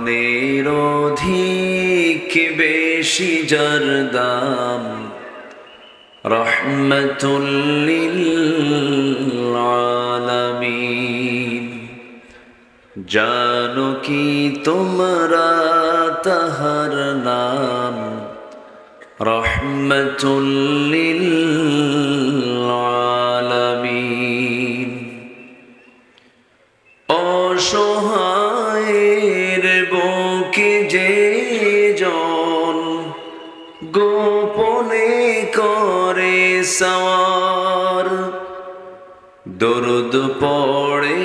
প্রাণের অধিক বেশি যার দাম, রহমতুল লিল আলামিন। জানো কি তোমরা তাহার নাম, রহমতুল লিল আলামিন। অসহায়ের বুকে যে জন গোপনে করে সওয়ার, দরুদ পড়ে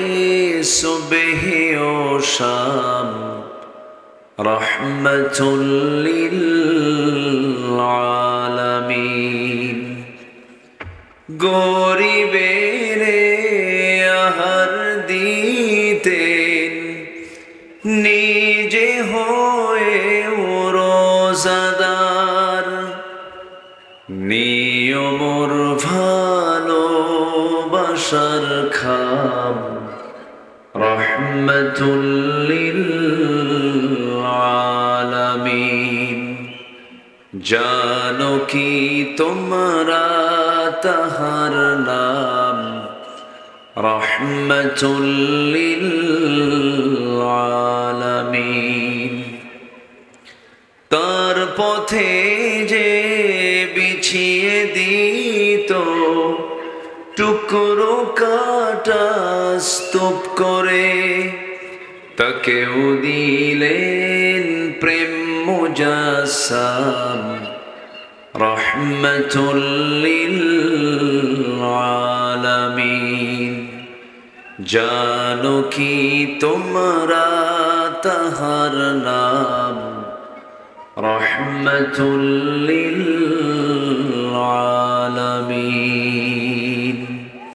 সুবহে ও শাম, রহমতুল লিল আলামিন। গরিবের আহার দিতেন, নিজে হয়ে রোজাদার, নিয়মর ভালোবাসার খাম, রহমতুল লিল আলামিন। জানো কি তোমরা তাহার নাম, রহমতুল লিল আলামিন। তার পথে যে বিছিয়ে দিত টুকরো কাটা স্তূপ করে, তাকেও দিলেন প্রেম মুজাসসাম, রহমতুল লিল আলামিন। জানো কি তোমরা তাহার নাম, রহমতুল লিল আলামিন।